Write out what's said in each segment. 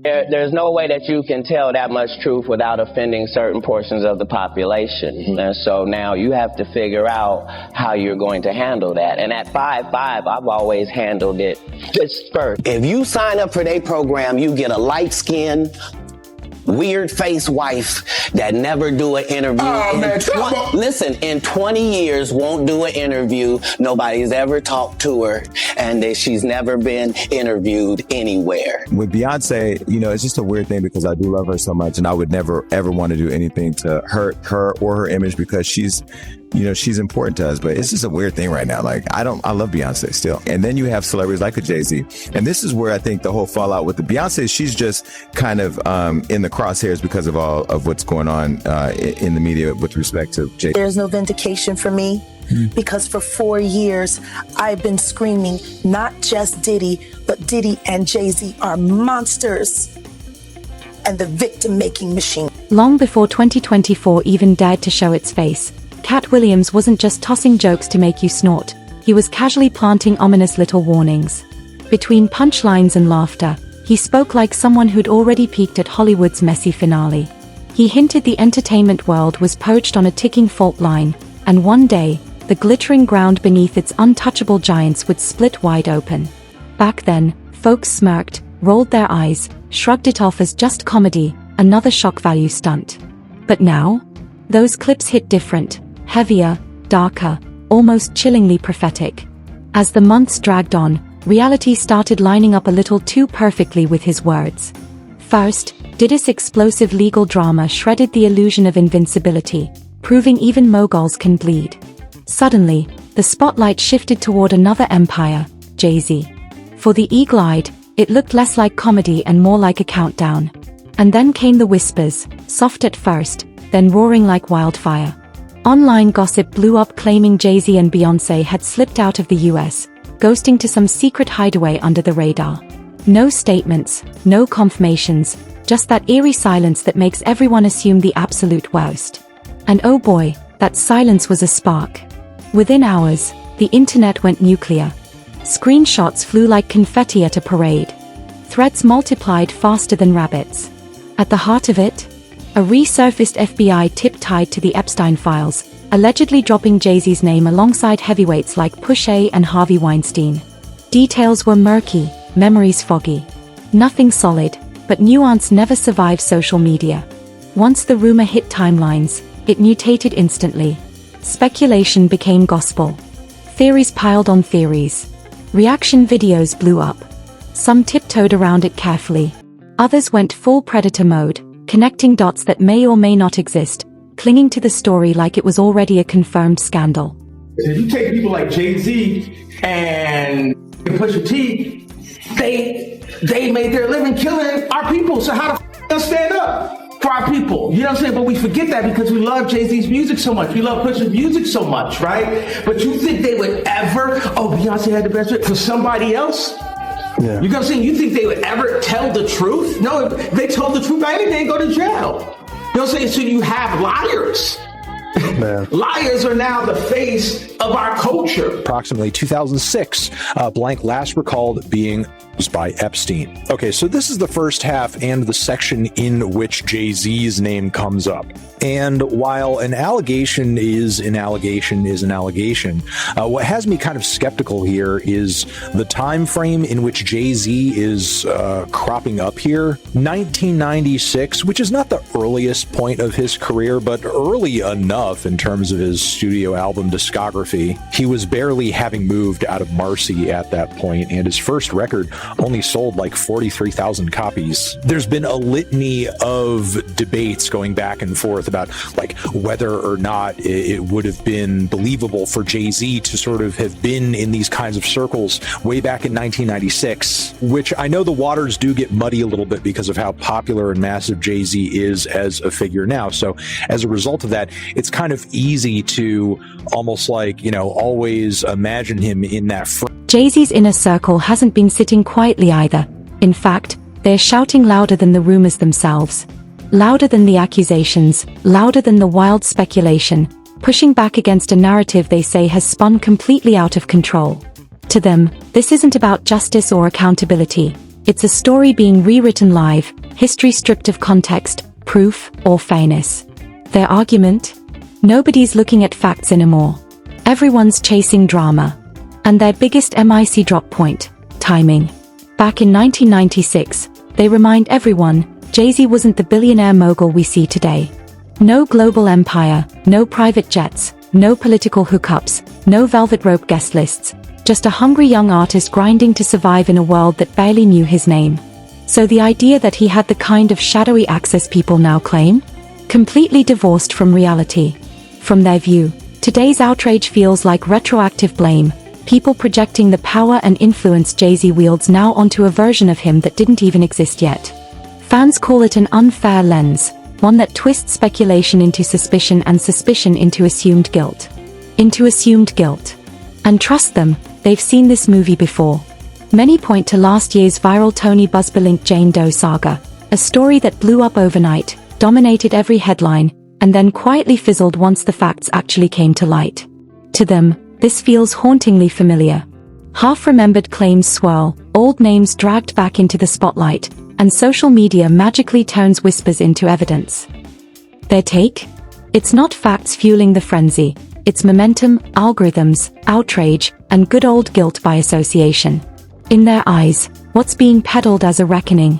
There's no way that you can tell that much truth without offending certain portions of the population. Mm-hmm. And so now you have to figure out how you're going to handle that. And at 5'5", I've always handled it just first. If you sign up for their program, you get a light-skinned, weird-faced wife that never do an interview. Listen, in 20 years won't do an interview. Nobody's ever talked to her, and that she's never been interviewed anywhere. With Beyonce, you know, it's just a weird thing because I do love her so much, and I would never ever want to do anything to hurt her or her image because she's, you know, she's important to us. But it's just a weird thing right now. Like, I love Beyonce still. And then you have celebrities like a Jay-Z. And this is where I think the whole fallout with the Beyonce, she's just kind of in the crosshairs because of all of what's going on in the media with respect to Jay. There's no vindication for me because for 4 years, I've been screaming, not just Diddy, but Diddy and Jay-Z are monsters and the victim-making machine. Long before 2024 even dared to show its face, Cat Williams wasn't just tossing jokes to make you snort, he was casually planting ominous little warnings. Between punchlines and laughter, he spoke like someone who'd already peaked at Hollywood's messy finale. He hinted the entertainment world was perched on a ticking fault line, and one day, the glittering ground beneath its untouchable giants would split wide open. Back then, folks smirked, rolled their eyes, shrugged it off as just comedy, another shock value stunt. But now? Those clips hit different. Heavier, darker, almost chillingly prophetic. As the months dragged on, reality started lining up a little too perfectly with his words. First, Diddy's explosive legal drama shredded the illusion of invincibility, proving even moguls can bleed. Suddenly, the spotlight shifted toward another empire, Jay-Z. For the eagle-eyed, it looked less like comedy and more like a countdown. And then came the whispers, soft at first, then roaring like wildfire. Online gossip blew up claiming Jay-Z and Beyoncé had slipped out of the US, ghosting to some secret hideaway under the radar. No statements, no confirmations, just that eerie silence that makes everyone assume the absolute worst. And oh boy, that silence was a spark. Within hours, the internet went nuclear. Screenshots flew like confetti at a parade. Threads multiplied faster than rabbits. At the heart of it, a resurfaced FBI tip tied to the Epstein files, allegedly dropping Jay-Z's name alongside heavyweights like Pusha and Harvey Weinstein. Details were murky, memories foggy. Nothing solid, but nuance never survives social media. Once the rumor hit timelines, it mutated instantly. Speculation became gospel. Theories piled on theories. Reaction videos blew up. Some tiptoed around it carefully. Others went full predator mode, connecting dots that may or may not exist, clinging to the story like it was already a confirmed scandal. If you take people like Jay-Z and Pusha T, they made their living killing our people, so how the f*** they'll stand up for our people? You know what I'm saying? But we forget that because we love Jay-Z's music so much. We love Pusha's music so much, right? But you think they would ever, Beyonce had the best for somebody else? Yeah. You know what I'm saying? You think they would ever tell the truth? No, if they told the truth, they'd go to jail. You know what I'm saying? So you have liars. Man. Liars are now the face of our culture. Approximately 2006, blank last recalled being used by Epstein. Okay, so this is the first half and the section in which Jay-Z's name comes up. And while an allegation is an allegation is an allegation, what has me kind of skeptical here is the time frame in which Jay-Z is cropping up here. 1996, which is not the earliest point of his career, but early enough in terms of his studio album discography. He was barely having moved out of Marcy at that point, and his first record only sold like 43,000 copies. There's been a litany of debates going back and forth about like whether or not it would have been believable for Jay-Z to sort of have been in these kinds of circles way back in 1996, which I know the waters do get muddy a little bit because of how popular and massive Jay-Z is as a figure now. So as a result of that, it's kind of easy to almost like, you know, always imagine him in that Jay-Z's inner circle hasn't been sitting quietly either. In fact, they're shouting louder than the rumors themselves. Louder than the accusations, louder than the wild speculation, pushing back against a narrative they say has spun completely out of control. To them, this isn't about justice or accountability. It's a story being rewritten live, history stripped of context, proof, or fairness. Their argument? Nobody's looking at facts anymore. Everyone's chasing drama. And their biggest MIC drop point, timing. Back in 1996, they remind everyone, Jay-Z wasn't the billionaire mogul we see today. No global empire, no private jets, no political hookups, no velvet rope guest lists, just a hungry young artist grinding to survive in a world that barely knew his name. So the idea that he had the kind of shadowy access people now claim? Completely divorced from reality. From their view, today's outrage feels like retroactive blame, people projecting the power and influence Jay-Z wields now onto a version of him that didn't even exist yet. Fans call it an unfair lens, one that twists speculation into suspicion and suspicion into assumed guilt. And trust them, they've seen this movie before. Many point to last year's viral Tony Busby-linked Jane Doe saga, a story that blew up overnight, dominated every headline, and then quietly fizzled once the facts actually came to light. To them, this feels hauntingly familiar. Half-remembered claims swirl, old names dragged back into the spotlight, and social media magically turns whispers into evidence. Their take? It's not facts fueling the frenzy. It's momentum, algorithms, outrage, and good old guilt by association. In their eyes, what's being peddled as a reckoning?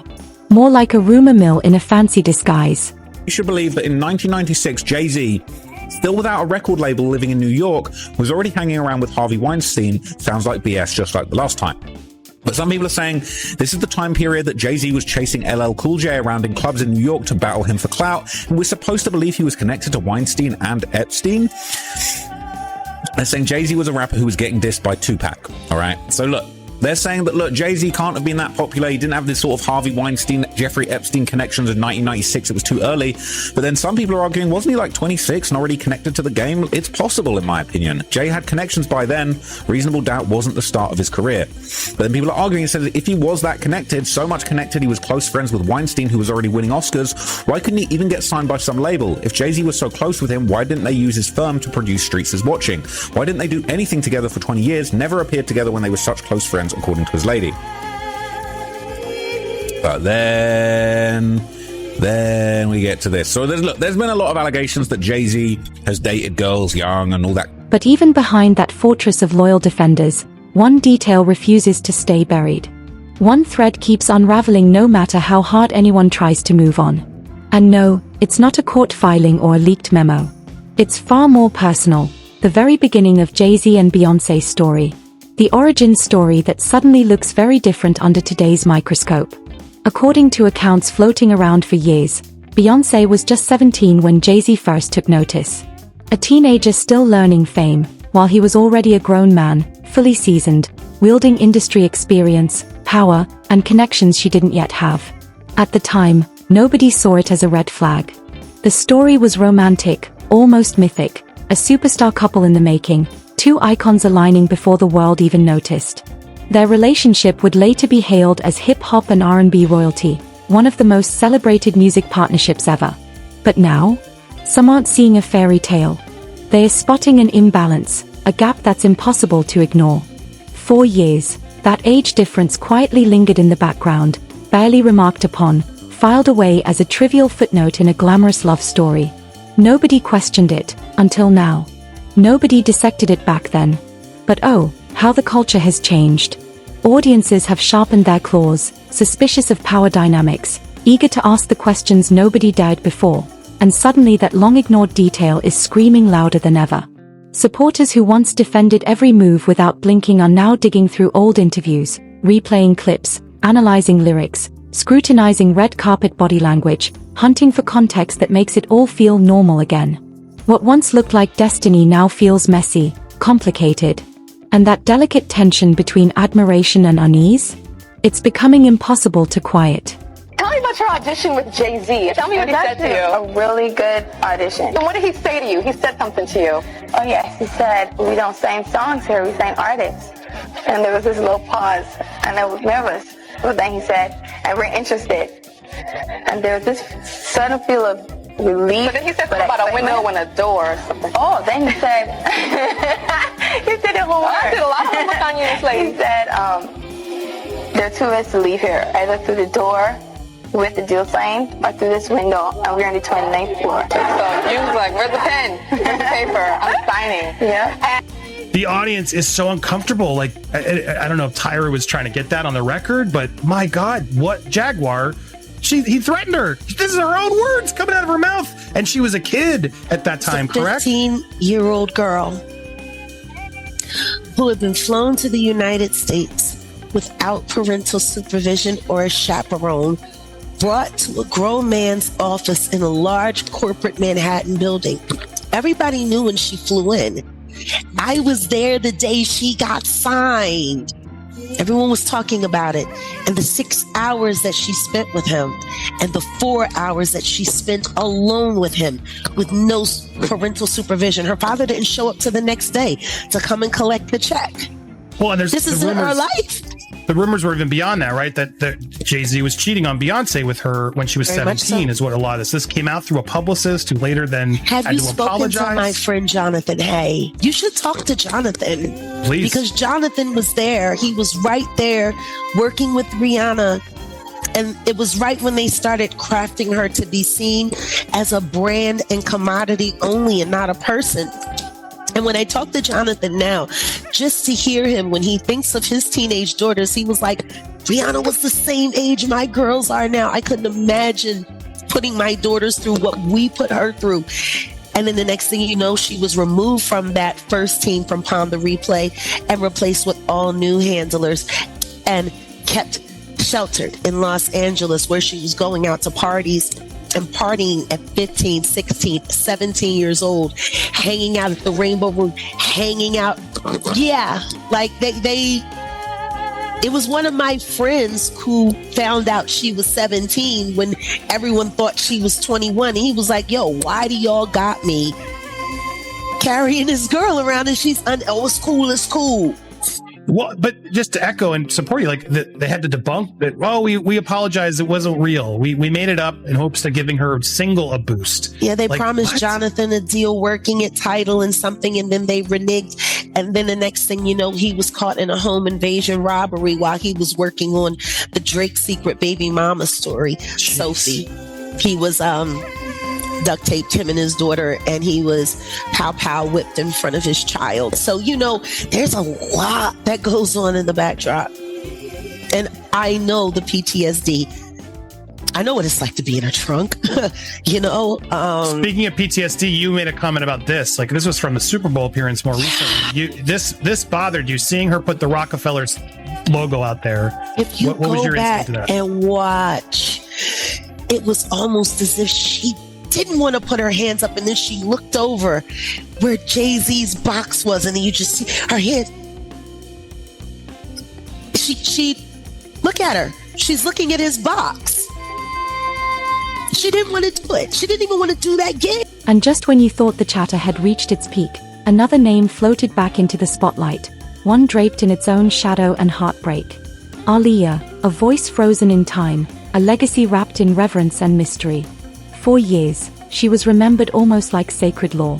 More like a rumor mill in a fancy disguise. You should believe that in 1996, Jay-Z, still without a record label living in New York, was already hanging around with Harvey Weinstein. Sounds like BS just like the last time. But some people are saying this is the time period that Jay-Z was chasing LL Cool J around in clubs in New York to battle him for clout, and we're supposed to believe he was connected to Weinstein and Epstein. They're saying Jay-Z was a rapper who was getting dissed by Tupac. All right, so look. They're saying that, look, Jay-Z can't have been that popular. He didn't have this sort of Harvey Weinstein, Jeffrey Epstein connections in 1996. It was too early. But then some people are arguing, wasn't he like 26 and already connected to the game? It's possible, in my opinion. Jay had connections by then. Reasonable doubt wasn't the start of his career. But then people are arguing and said that if he was that connected, so much connected, he was close friends with Weinstein, who was already winning Oscars, why couldn't he even get signed by some label? If Jay-Z was so close with him, why didn't they use his firm to produce Streets Is Watching? Why didn't they do anything together for 20 years, never appeared together when they were such close friends, according to his lady? But then we get to this. So there's been a lot of allegations that Jay-Z has dated girls young and all that. But even behind that fortress of loyal defenders, one detail refuses to stay buried. One thread keeps unraveling no matter how hard anyone tries to move on. And no, it's not a court filing or a leaked memo. It's far more personal, the very beginning of Jay-Z and Beyoncé's story. The origin story that suddenly looks very different under today's microscope. According to accounts floating around for years, Beyoncé was just 17 when Jay-Z first took notice. A teenager still learning fame, while he was already a grown man, fully seasoned, wielding industry experience, power, and connections she didn't yet have. At the time, nobody saw it as a red flag. The story was romantic, almost mythic, a superstar couple in the making, two icons aligning before the world even noticed. Their relationship would later be hailed as hip-hop and R&B royalty, one of the most celebrated music partnerships ever. But now, some aren't seeing a fairy tale. They are spotting an imbalance, a gap that's impossible to ignore. 4 years, that age difference quietly lingered in the background, barely remarked upon, filed away as a trivial footnote in a glamorous love story. Nobody questioned it, until now. Nobody dissected it back then. But oh, how the culture has changed. Audiences have sharpened their claws, suspicious of power dynamics, eager to ask the questions nobody dared before, and suddenly that long-ignored detail is screaming louder than ever. Supporters who once defended every move without blinking are now digging through old interviews, replaying clips, analyzing lyrics, scrutinizing red carpet body language, hunting for context that makes it all feel normal again. What once looked like destiny now feels messy, complicated. And that delicate tension between admiration and unease? It's becoming impossible to quiet. Tell me about your audition with Jay-Z. Tell me what he said to you. A really good audition. And what did he say to you? He said something to you. Oh yes, he said, we don't sing songs here, we sing artists. And there was this little pause, and I was nervous. But then he said, and we're interested. And there was this sudden feel of relief. But then he said something about a window and a door or something. Oh, then he said, he said it whole word. I did a lot of homework on you, this lady. He said, there are two ways to leave here, either through the door with the deal sign or through this window, and we're on the 29th floor. So you was like, where's the pen? Where's the paper? I'm signing. Yeah. The audience is so uncomfortable. Like, I don't know if Tyra was trying to get that on the record, but my God, what Jaguar? He threatened her. This is her own words coming out of her mouth. And she was a kid at that time, correct? 15-year-old girl who had been flown to the United States without parental supervision or a chaperone, brought to a grown man's office in a large corporate Manhattan building. Everybody knew when she flew in. I was there the day she got signed. Everyone was talking about it, and the 6 hours that she spent with him, and the 4 hours that she spent alone with him with no parental supervision. Her father didn't show up to the next day to come and collect the check. Well, and this isn't her life. The rumors were even beyond that, right? That Jay-Z was cheating on Beyonce with her when she was 17 is what a lot of this came out through a publicist who later then had had you to spoken apologize. to my friend Jonathan Hay? You should talk to Jonathan. Please. Because Jonathan was there. He was right there working with Rihanna. And it was right when they started crafting her to be seen as a brand and commodity only and not a person. And when I talk to Jonathan now, just to hear him when he thinks of his teenage daughters, he was like, Rihanna was the same age my girls are now. I couldn't imagine putting my daughters through what we put her through. And then the next thing you know, she was removed from that first team from Palm the Replay and replaced with all new handlers and kept sheltered in Los Angeles, where she was going out to parties and partying at 15, 16, 17 years old, hanging out at the Rainbow Room, hanging out. Yeah, like it was one of my friends who found out she was 17 when everyone thought she was 21. And he was like, yo, why do y'all got me carrying this girl around? And she's, oh, it's cool, it's cool. Well, but just to echo and support you, like they had to debunk that. Well, we apologize. It wasn't real. We made it up in hopes of giving her single a boost. Yeah, they like, promised what? Jonathan a deal working at Tidal and something, and then they reneged. And then the next thing you know, he was caught in a home invasion robbery while he was working on the Drake secret baby mama story, Jeez. Sophie. He was duct taped him and his daughter, and he was pow whipped in front of his child. So, you know, there's a lot that goes on in the backdrop. And I know the PTSD. I know what it's like to be in a trunk, you know. Speaking of PTSD, you made a comment about this. Like, this was from the Super Bowl appearance more recently. This bothered you, seeing her put the Rockefellers logo out there. If you what was your back instinct to that? and watch, it was almost as if she didn't want to put her hands up, and then she looked over where Jay-Z's box was, and you just see her hand. She look at her. She's looking at his box. She didn't want to do it. She didn't even want to do that gig. And just when you thought the chatter had reached its peak, another name floated back into the spotlight, one draped in its own shadow and heartbreak. Aaliyah, a voice frozen in time, a legacy wrapped in reverence and mystery. For years, she was remembered almost like sacred lore.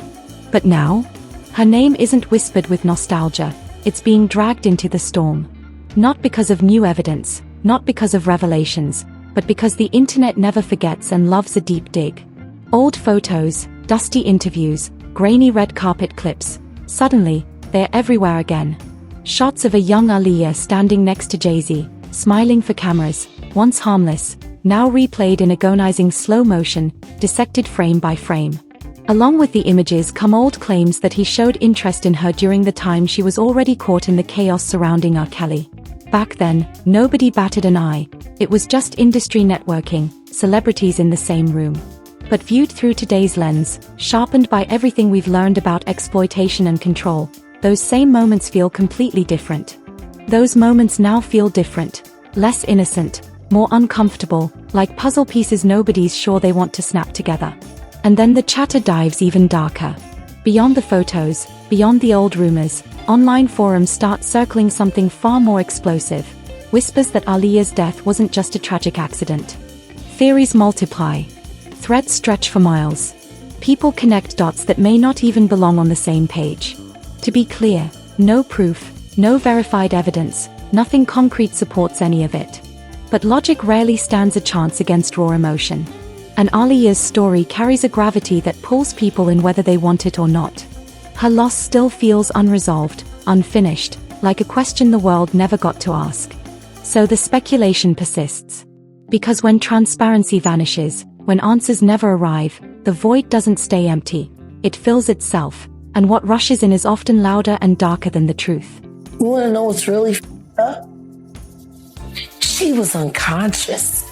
But now, her name isn't whispered with nostalgia, it's being dragged into the storm. Not because of new evidence, not because of revelations, but because the internet never forgets and loves a deep dig. Old photos, dusty interviews, grainy red carpet clips, suddenly, they're everywhere again. Shots of a young Aaliyah standing next to Jay-Z, smiling for cameras, once harmless, now replayed in agonizing slow motion, dissected frame by frame. Along with the images come old claims that he showed interest in her during the time she was already caught in the chaos surrounding R. Kelly. Back then, nobody batted an eye. It was just industry networking, celebrities in the same room. But viewed through today's lens, sharpened by everything we've learned about exploitation and control, those same moments feel completely different. Those moments now feel different, less innocent, more uncomfortable, like puzzle pieces nobody's sure they want to snap together. And then the chatter dives even darker. Beyond the photos, beyond the old rumors, online forums start circling something far more explosive. Whispers that Aaliyah's death wasn't just a tragic accident. Theories multiply. Threads stretch for miles. People connect dots that may not even belong on the same page. To be clear, no proof, no verified evidence, Nothing concrete supports any of it. But logic rarely stands a chance against raw emotion. And Aaliyah's story carries a gravity that pulls people in whether they want it or not. Her loss still feels unresolved, unfinished, like a question the world never got to ask. So the speculation persists. Because when transparency vanishes, when answers never arrive, the void doesn't stay empty. It fills itself, and what rushes in is often louder and darker than the truth. You want to know what's really up? She was unconscious.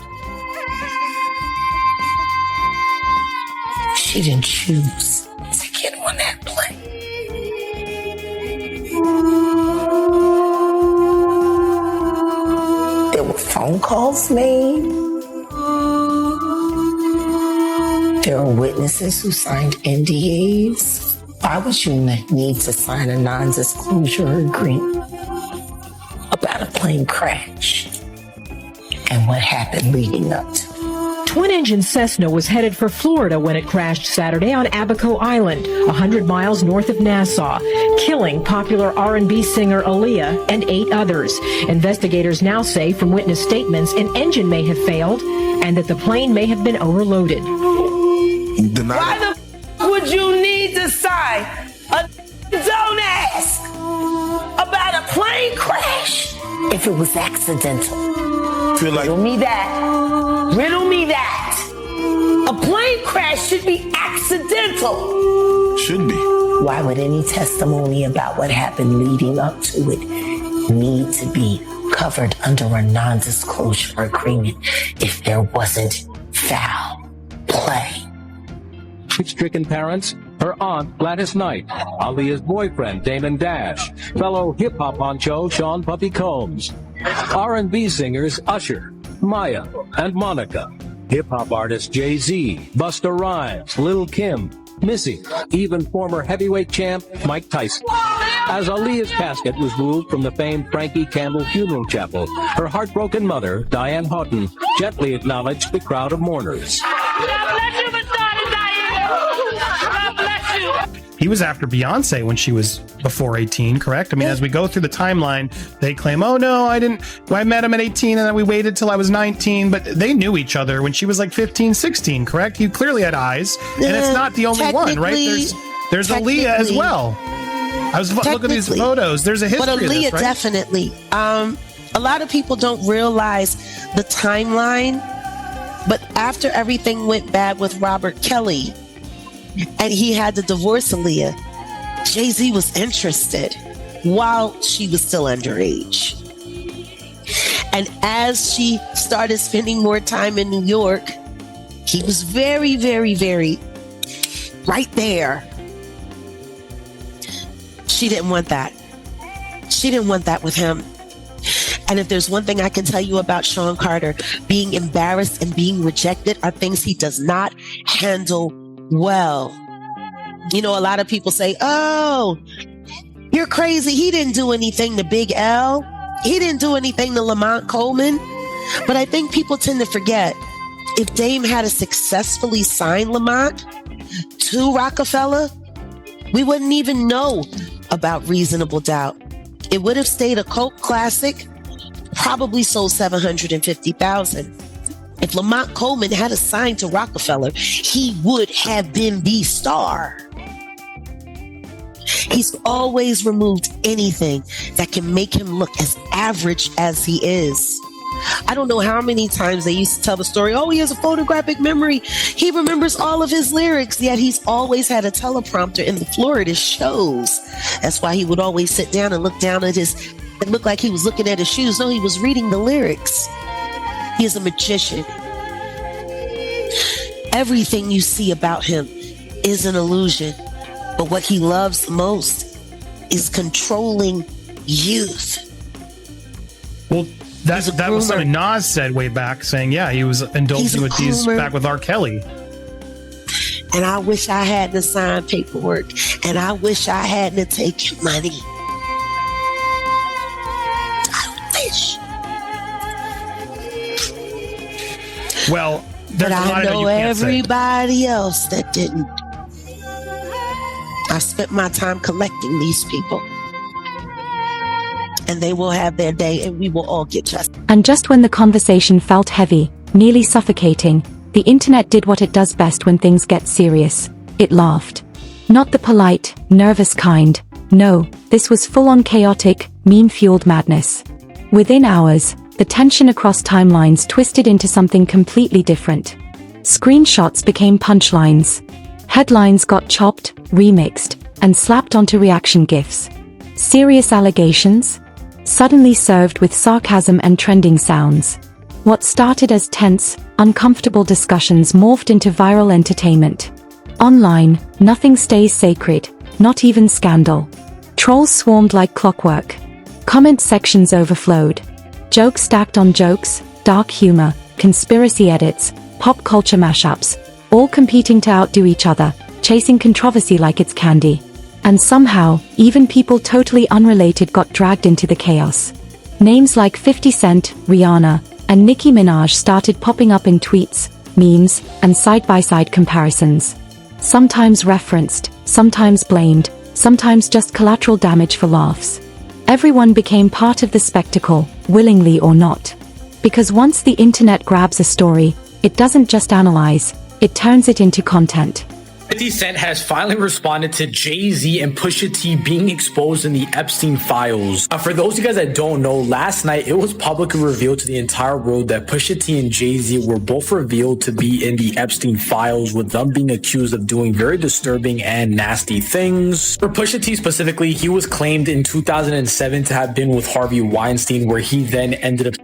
She didn't choose to get on that plane. There were phone calls made. There are witnesses who signed NDAs. Why would you need to sign a non-disclosure agreement about a plane crash and what happened leading up to it? Twin-engine Cessna was headed for Florida when it crashed Saturday on Abaco Island, 100 miles north of Nassau, killing popular R&B singer Aaliyah and 8 others. Investigators now say from witness statements an engine may have failed and that the plane may have been overloaded. Why the would you need to sign a don't ask about a plane crash if it was accidental? Riddle me that. Riddle me that. A plane crash should be accidental. Should be. Why would any testimony about what happened leading up to it need to be covered under a non-disclosure agreement if there wasn't foul play? Stricken parents, her aunt Gladys Knight, Aaliyah's boyfriend Damon Dash, fellow hip-hop honcho Sean Puffy Combs, R&B singers Usher, Maya, and Monica, hip-hop artists Jay-Z, Busta Rhymes, Lil' Kim, Missy, even former heavyweight champ Mike Tyson. As Aaliyah's casket was moved from the famed Frankie Campbell Funeral Chapel, her heartbroken mother, Diane Houghton, gently acknowledged the crowd of mourners. He was after Beyonce when she was before 18, correct? I mean, as we go through the timeline, they claim, oh no, I met him at 18 and then we waited till I was 19, but they knew each other when she was like 15, 16, correct? He clearly had eyes, and it's not the only one, right? There's Aaliyah as well. I was looking at these photos. There's a history but Aaliyah of this, right? Definitely. A lot of people don't realize the timeline, but after everything went bad with Robert Kelly, and he had to divorce Aaliyah, Jay-Z was interested while she was still underage. And as she started spending more time in New York, he was very, very, very right there. She didn't want that. She didn't want that with him. And if there's one thing I can tell you about Sean Carter, being embarrassed and being rejected are things he does not handle well. You know, a lot of people say, oh, you're crazy. He didn't do anything to Big L. He didn't do anything to Lamont Coleman. But I think people tend to forget, if Dame had successfully signed Lamont to Rockefeller, we wouldn't even know about Reasonable Doubt. It would have stayed a cult classic, probably sold 750,000. If Lamont Coleman had signed to Rockefeller, he would have been the star. He's always removed anything that can make him look as average as he is. I don't know how many times they used to tell the story, oh, he has a photographic memory. He remembers all of his lyrics, yet he's always had a teleprompter in the floor at his shows. That's why he would always sit down and look down at it looked like he was looking at his shoes. No, he was reading the lyrics. He is a magician. Everything you see about him is an illusion. But what he loves most is controlling youth. Well, that was something Nas said way back, saying, yeah, he was indulging with these back with R. Kelly. And I wish I had to sign paperwork. And I wish I had to take your money. I wish. Well, but I know everybody else that didn't. I spent my time collecting these people. and they will have their day, and we will all get justice. And just when the conversation felt heavy, nearly suffocating, the internet did what it does best when things get serious. It laughed. Not the polite, nervous kind. No, this was full-on chaotic, meme-fueled madness. Within hours, the tension across timelines twisted into something completely different. Screenshots became punchlines. Headlines got chopped, remixed, and slapped onto reaction GIFs. Serious allegations suddenly served with sarcasm and trending sounds. What started as tense, uncomfortable discussions morphed into viral entertainment. Online, nothing stays sacred, not even scandal. Trolls swarmed like clockwork. Comment sections overflowed. Jokes stacked on jokes, dark humor, conspiracy edits, pop culture mashups, all competing to outdo each other, chasing controversy like it's candy. And somehow, even people totally unrelated got dragged into the chaos. Names like 50 Cent, Rihanna, and Nicki Minaj started popping up in tweets, memes, and side-by-side comparisons. Sometimes referenced, sometimes blamed, sometimes just collateral damage for laughs. Everyone became part of the spectacle, willingly or not. Because once the internet grabs a story, it doesn't just analyze, it turns it into content. 50 Cent has finally responded to Jay-Z and Pusha T being exposed in the Epstein files. For those of you guys that don't know, last night it was publicly revealed to the entire world that Pusha T and Jay-Z were both revealed to be in the Epstein files, with them being accused of doing very disturbing and nasty things. For Pusha T specifically, he was claimed in 2007 to have been with Harvey Weinstein, where he then ended up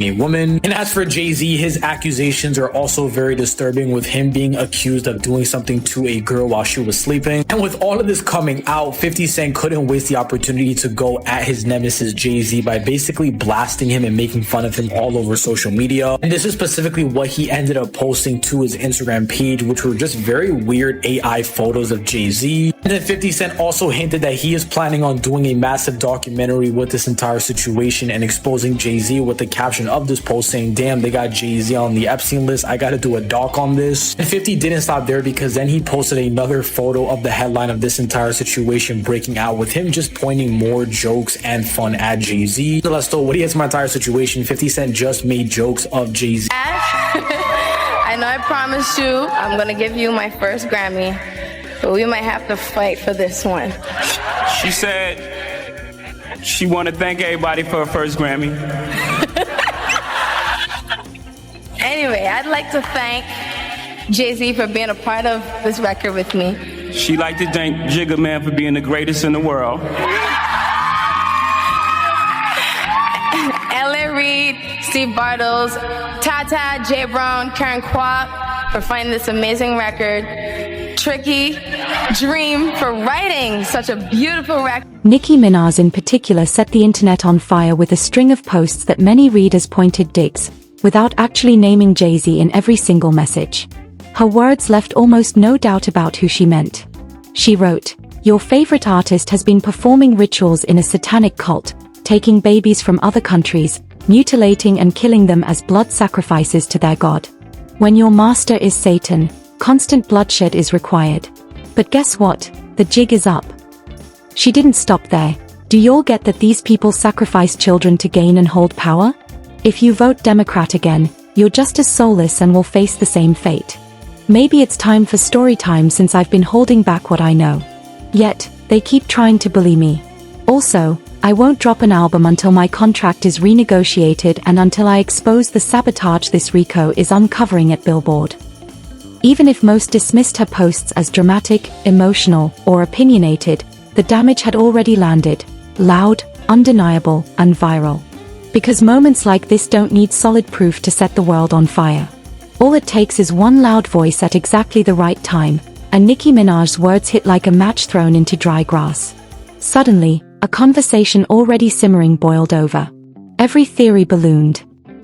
a woman. And as for Jay-Z, his accusations are also very disturbing, with him being accused of doing something to a girl while she was sleeping. And with all of this coming out, 50 Cent couldn't waste the opportunity to go at his nemesis Jay-Z by basically blasting him and making fun of him all over social media. And this is specifically what he ended up posting to his Instagram page, which were just very weird AI photos of Jay-Z. And then 50 Cent also hinted that he is planning on doing a massive documentary with this entire situation and exposing Jay-Z, with the caption of this post saying, "Damn, they got Jay-Z on the Epstein list. I gotta do a doc on this." And 50 didn't stop there, because then he posted another photo of the headline of this entire situation breaking out, with him just pointing more jokes and fun at Jay-Z. So let's know what he has my entire situation. 50 Cent just made jokes of Jay-Z. I know I promised you I'm gonna give you my first Grammy, but we might have to fight for this one. She said she want to thank everybody for her first Grammy. Anyway, I'd like to thank Jay-Z for being a part of this record with me. She like to thank Jigga Man for being the greatest in the world. Ellen Reed, Steve Bartles, Tata, Jay Brown, Karen Kwok for finding this amazing record. Tricky, Dream for writing such a beautiful record. Nicki Minaj in particular set the internet on fire with a string of posts that many readers pointed digs, without actually naming Jay-Z in every single message. Her words left almost no doubt about who she meant. She wrote, "Your favorite artist has been performing rituals in a satanic cult, taking babies from other countries, mutilating and killing them as blood sacrifices to their god. When your master is Satan, constant bloodshed is required. But guess what? The jig is up." She didn't stop there. Do y'all get that these people sacrifice children to gain and hold power? If you vote Democrat again, you're just as soulless and will face the same fate. Maybe it's time for story time, since I've been holding back what I know. Yet, they keep trying to bully me. Also, I won't drop an album until my contract is renegotiated and until I expose the sabotage this Rico is uncovering at Billboard. Even if most dismissed her posts as dramatic, emotional, or opinionated, the damage had already landed, loud, undeniable, and viral. Because moments like this don't need solid proof to set the world on fire. All it takes is one loud voice at exactly the right time, and Nicki Minaj's words hit like a match thrown into dry grass. Suddenly, a conversation already simmering boiled over. Every theory ballooned.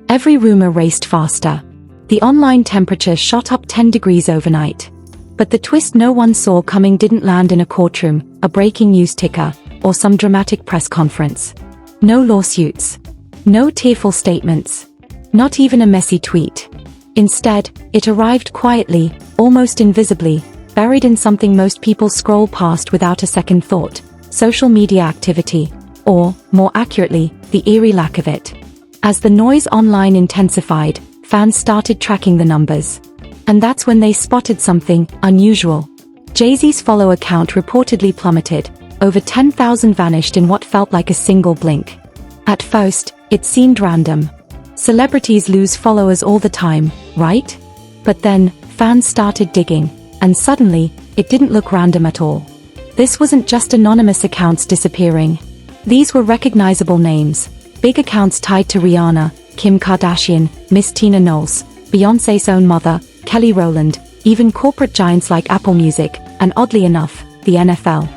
Every rumor raced faster. The online temperature shot up 10 degrees overnight. But the twist no one saw coming didn't land in a courtroom, a breaking news ticker, or some dramatic press conference. No lawsuits. No tearful statements. Not even a messy tweet. Instead, it arrived quietly, almost invisibly, buried in something most people scroll past without a second thought: social media activity. Or, more accurately, the eerie lack of it. As the noise online intensified, fans started tracking the numbers. And that's when they spotted something unusual. Jay-Z's follow count reportedly plummeted. Over 10,000 vanished in what felt like a single blink. At first, it seemed random. Celebrities lose followers all the time, right? But then, fans started digging, and suddenly, it didn't look random at all. This wasn't just anonymous accounts disappearing. These were recognizable names. Big accounts tied to Rihanna, Kim Kardashian, Miss Tina Knowles, Beyoncé's own mother, Kelly Rowland, even corporate giants like Apple Music, and oddly enough, the NFL.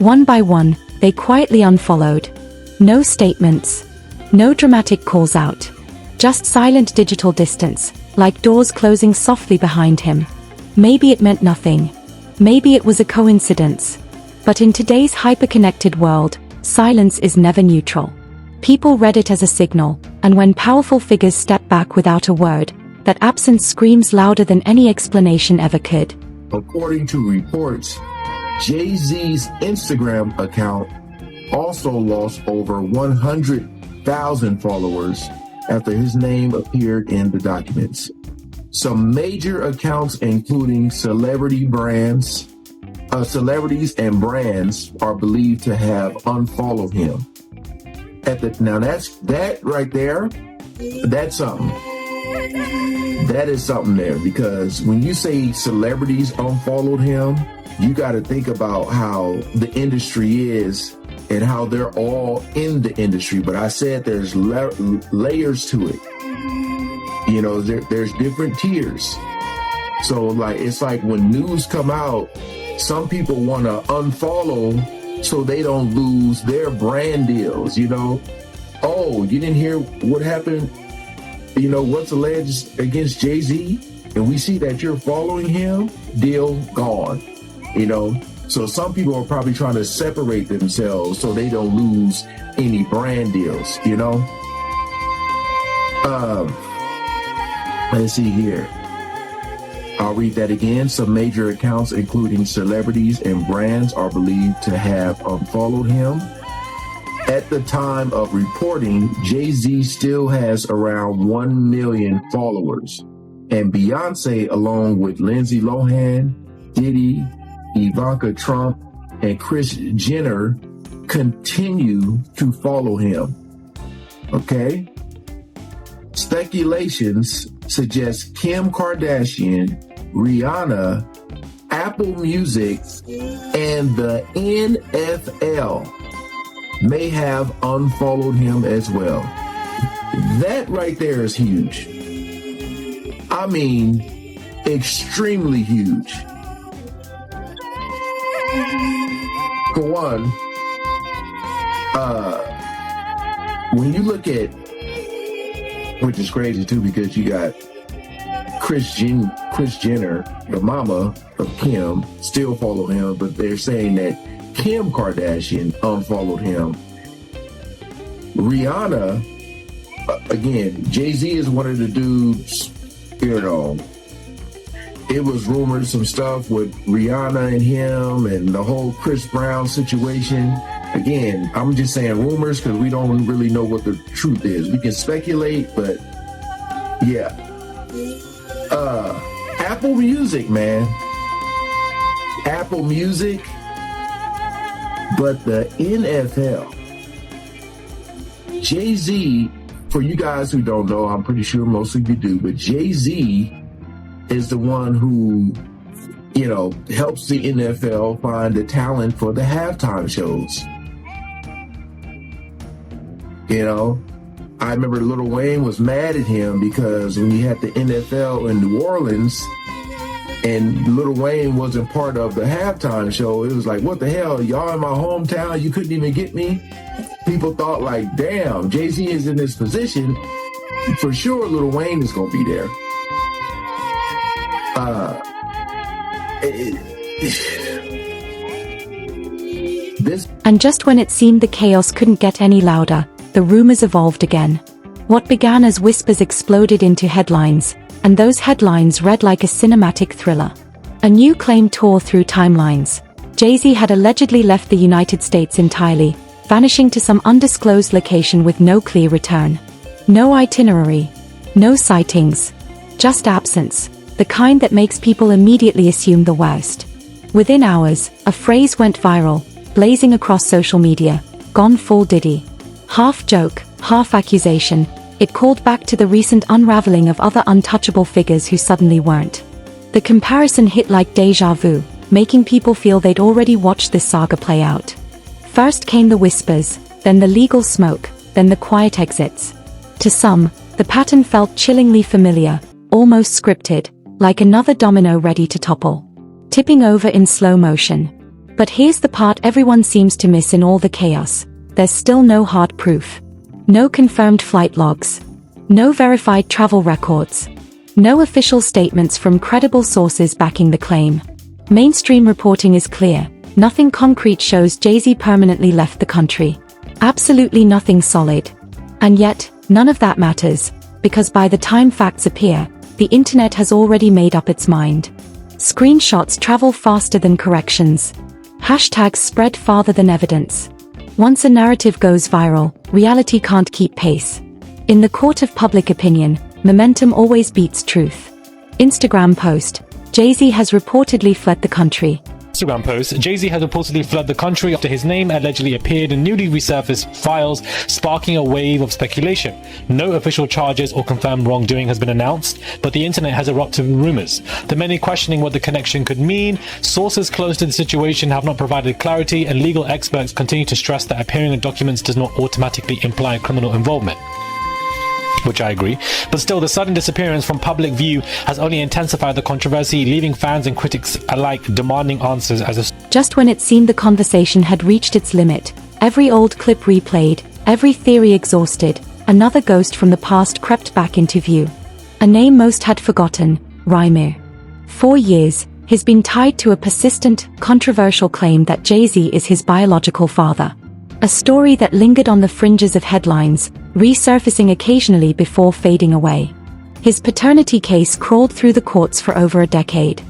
One by one, they quietly unfollowed. No statements. No dramatic calls out. Just silent digital distance, like doors closing softly behind him. Maybe it meant nothing. Maybe it was a coincidence. But in today's hyper-connected world, silence is never neutral. People read it as a signal, and when powerful figures step back without a word, that absence screams louder than any explanation ever could. According to reports, Jay-Z's Instagram account also lost over 100,000 followers after his name appeared in the documents. Some major accounts, including celebrities and brands, are believed to have unfollowed him. Now that right there, that's something. That is something there, because when you say celebrities unfollowed him, you got to think about how the industry is and how they're all in the industry. But I said there's layers to it. You know, there's different tiers. So like, it's like when news come out, some people want to unfollow so they don't lose their brand deals, you know. Oh, you didn't hear what happened, you know, what's alleged against Jay-Z? And we see that you're following him, deal gone, you know. So some people are probably trying to separate themselves so they don't lose any brand deals, you know. Let's see here. I'll read that again. Some major accounts, including celebrities and brands, are believed to have unfollowed him. At the time of reporting, Jay-Z still has around 1 million followers. And Beyonce, along with Lindsay Lohan, Diddy, Ivanka Trump, and Kris Jenner, continue to follow him. Okay? Speculations suggest Kim Kardashian, Rihanna, Apple Music, and the NFL may have unfollowed him as well. That right there is huge. I mean, extremely huge. For one, when you look at, which is crazy too, because you got Kris Jenner, the mama of Kim, still follow him, but they're saying that Kim Kardashian unfollowed him. Rihanna, again, Jay-Z is one of the dudes, you know, it was rumored some stuff with Rihanna and him and the whole Chris Brown situation. Again, I'm just saying rumors because we don't really know what the truth is. We can speculate, but yeah. Apple Music, man. Apple Music. But the NFL. Jay-Z, for you guys who don't know, I'm pretty sure most of you do, but Jay-Z is the one who, you know, helps the NFL find the talent for the halftime shows. You know, I remember Lil Wayne was mad at him because when you had the NFL in New Orleans and Lil Wayne wasn't part of the halftime show, it was like, what the hell, y'all in my hometown, you couldn't even get me? People thought like, damn, Jay-Z is in this position. For sure, Lil Wayne is going to be there. And just when it seemed the chaos couldn't get any louder, the rumors evolved again. What began as whispers exploded into headlines, and those headlines read like a cinematic thriller. A new claim tore through timelines. Jay-Z had allegedly left the United States entirely, vanishing to some undisclosed location with no clear return. No itinerary. No sightings. Just absence, the kind that makes people immediately assume the worst. Within hours, a phrase went viral, blazing across social media, "Gone full Diddy." Half joke, half accusation, it called back to the recent unraveling of other untouchable figures who suddenly weren't. The comparison hit like deja vu, making people feel they'd already watched this saga play out. First came the whispers, then the legal smoke, then the quiet exits. To some, the pattern felt chillingly familiar, almost scripted, like another domino ready to topple, tipping over in slow motion. But here's the part everyone seems to miss in all the chaos. There's still no hard proof. No confirmed flight logs. No verified travel records. No official statements from credible sources backing the claim. Mainstream reporting is clear. Nothing concrete shows Jay-Z permanently left the country. Absolutely nothing solid. And yet, none of that matters, because by the time facts appear, the internet has already made up its mind. Screenshots travel faster than corrections. Hashtags spread farther than evidence. Once a narrative goes viral, reality can't keep pace. In the court of public opinion, momentum always beats truth. Instagram post: Jay-Z has reportedly fled the country. Instagram post: Jay-Z has reportedly fled the country after his name allegedly appeared in newly resurfaced files, sparking a wave of speculation. No official charges or confirmed wrongdoing has been announced, but the internet has erupted with rumors. The many questioning what the connection could mean. Sources close to the situation have not provided clarity, and legal experts continue to stress that appearing in documents does not automatically imply criminal involvement. Which I agree, but still the sudden disappearance from public view has only intensified the controversy, leaving fans and critics alike demanding answers as a... Just when it seemed the conversation had reached its limit, every old clip replayed, every theory exhausted, another ghost from the past crept back into view. A name most had forgotten, Rhyme. 4 years, he's been tied to a persistent, controversial claim that Jay-Z is his biological father. A story that lingered on the fringes of headlines, resurfacing occasionally before fading away. His paternity case crawled through the courts for over a decade.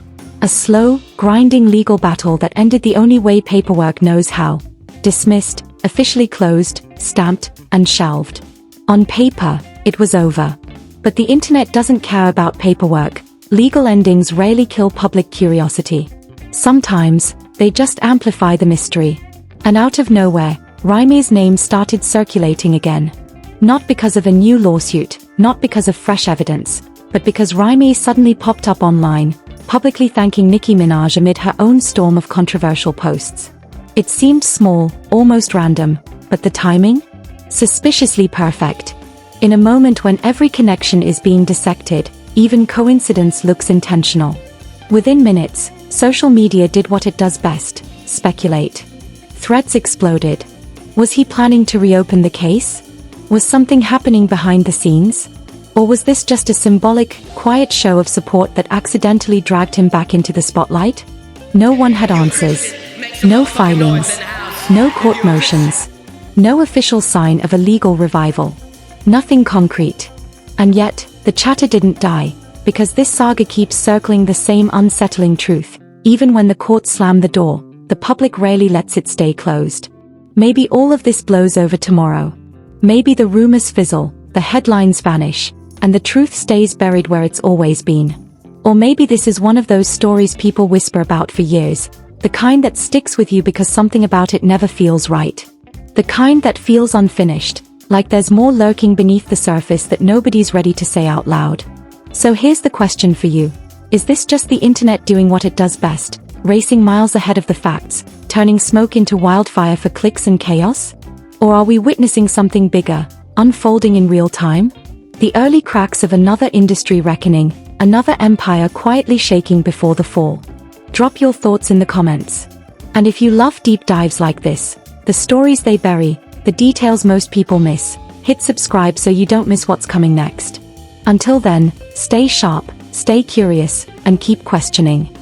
A slow, grinding legal battle that ended the only way paperwork knows how. Dismissed, officially closed, stamped, and shelved. On paper, it was over. But the internet doesn't care about paperwork. Legal endings rarely kill public curiosity. Sometimes, they just amplify the mystery. And out of nowhere, Rhyme's name started circulating again. Not because of a new lawsuit, not because of fresh evidence, but because Rhyme suddenly popped up online, publicly thanking Nicki Minaj amid her own storm of controversial posts. It seemed small, almost random, but the timing? Suspiciously perfect. In a moment when every connection is being dissected, even coincidence looks intentional. Within minutes, social media did what it does best: speculate. Threads exploded. Was he planning to reopen the case? Was something happening behind the scenes? Or was this just a symbolic, quiet show of support that accidentally dragged him back into the spotlight? No one had answers. No filings. No court motions. No official sign of a legal revival. Nothing concrete. And yet, the chatter didn't die, because this saga keeps circling the same unsettling truth. Even when the courts slam the door, the public rarely lets it stay closed. Maybe all of this blows over tomorrow. Maybe the rumors fizzle, the headlines vanish, and the truth stays buried where it's always been. Or maybe this is one of those stories people whisper about for years, the kind that sticks with you because something about it never feels right. The kind that feels unfinished, like there's more lurking beneath the surface that nobody's ready to say out loud. So here's the question for you. Is this just the internet doing what it does best, racing miles ahead of the facts, turning smoke into wildfire for clicks and chaos? Or are we witnessing something bigger, unfolding in real time? The early cracks of another industry reckoning, another empire quietly shaking before the fall. Drop your thoughts in the comments. And if you love deep dives like this, the stories they bury, the details most people miss, hit subscribe so you don't miss what's coming next. Until then, stay sharp, stay curious, and keep questioning.